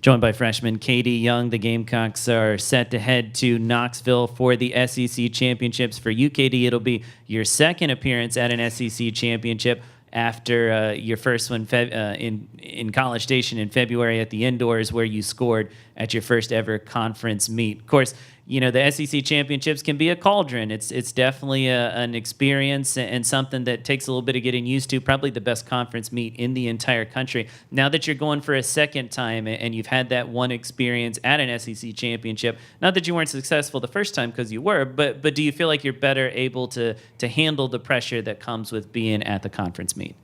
Joined by freshman Katie Young, the Gamecocks are set to head to Knoxville for the SEC Championships. For you, Katie, it'll be your second appearance at an SEC Championship after your first one in College Station in February at the indoors, where you scored at your first ever conference meet. Of course, you know, the SEC Championships can be a cauldron. It's definitely an experience and something that takes a little bit of getting used to, probably the best conference meet in the entire country. Now that you're going for a second time and you've had that one experience at an SEC Championship, not that you weren't successful the first time, because you were, but do you feel like you're better able to handle the pressure that comes with being at the conference meet?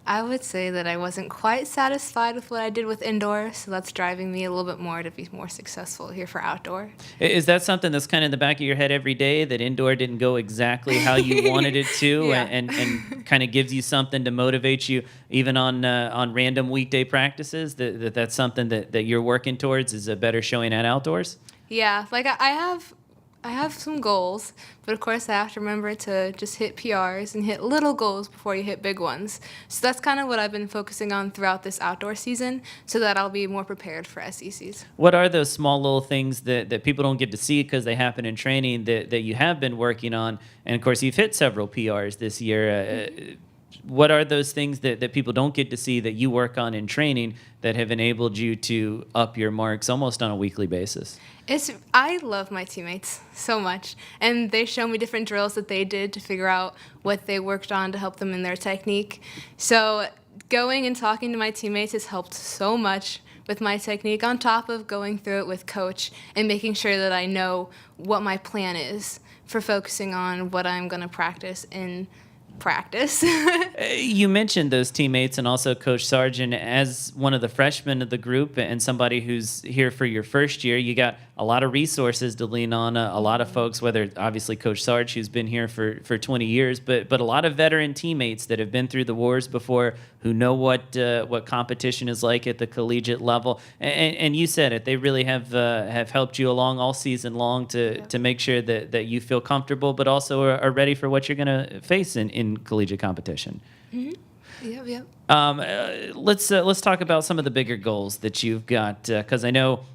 I would say that I wasn't quite satisfied with what I did with indoor, so that's driving me a little bit more to be more successful here for outdoor. Is that something that's kind of in the back of your head every day, that indoor didn't go exactly how you wanted it to, Yeah. and kind of gives you something to motivate you even on random weekday practices, that's something that you're working towards, is a better showing at outdoors? Yeah, like I have some goals, but of course I have to remember to just hit PRs and hit little goals before you hit big ones. So that's kind of what I've been focusing on throughout this outdoor season, so that I'll be more prepared for SECs. What are those small little things that people don't get to see because they happen in training that you have been working on? And of course, you've hit several PRs this year. What are those things that people don't get to see that you work on in training that have enabled you to up your marks almost on a weekly basis? I love my teammates so much, and they show me different drills that they did to figure out what they worked on to help them in their technique. So going and talking to my teammates has helped so much with my technique, on top of going through it with coach and making sure that I know what my plan is for focusing on what I'm going to practice in practice. You mentioned those teammates and also Coach Sargent. As one of the freshmen of the group and somebody who's here for your first year, you got a lot of resources to lean on, a lot of folks, whether obviously Coach Sarge, who's been here for 20 years, but a lot of veteran teammates that have been through the wars before, who know what competition is like at the collegiate level. And you said it, they really have helped you along all season long to make sure that you feel comfortable, but also are ready for what you're going to face in collegiate competition. Mm-hmm. Yep. Let's talk about some of the bigger goals that you've got, because I know,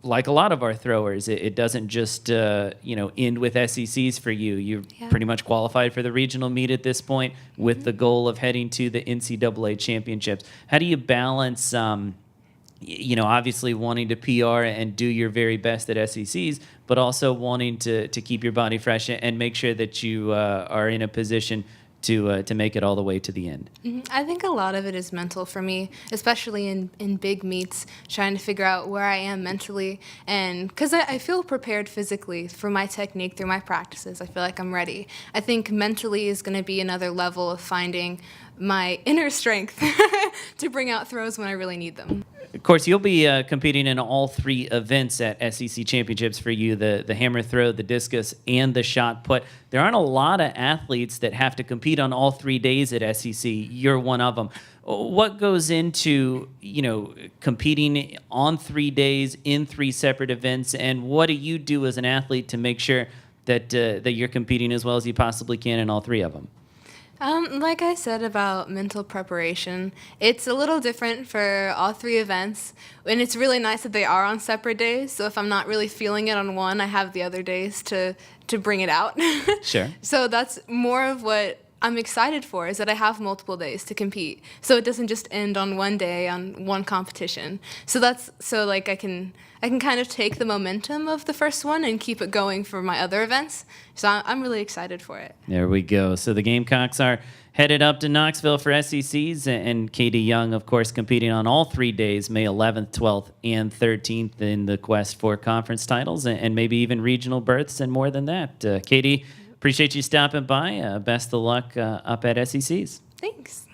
like a lot of our throwers, it doesn't just end with SECs for you. You're pretty much qualified for the regional meet at this point, with the goal of heading to the NCAA championships. How do you balance, obviously wanting to PR and do your very best at SECs, but also wanting to keep your body fresh and make sure that you are in a position to make it all the way to the end? I think a lot of it is mental for me, especially in big meets, trying to figure out where I am mentally. And because I feel prepared physically for my technique through my practices, I feel like I'm ready. I think mentally is going to be another level of finding my inner strength to bring out throws when I really need them. Of course, you'll be competing in all three events at SEC Championships for you, the hammer throw, the discus, and the shot put. There aren't a lot of athletes that have to compete on all 3 days at SEC. You're one of them. What goes into, competing on 3 days in 3 separate events, and what do you do as an athlete to make sure that you're competing as well as you possibly can in all 3 of them? Like I said about mental preparation, it's a little different for all 3 events, and it's really nice that they are on separate days, so if I'm not really feeling it on one, I have the other days to bring it out. Sure. So that's more of what I'm excited for, is that I have multiple days to compete, so it doesn't just end on one day on one competition. So I can kind of take the momentum of the first one and keep it going for my other events. So I'm really excited for it. There we go. So the Gamecocks are headed up to Knoxville for SECs, and Katie Young, of course, competing on all 3 days, May 11th, 12th, and 13th, in the quest for conference titles and maybe even regional berths and more than that. Katie, appreciate you stopping by. Best of luck up at SECs. Thanks.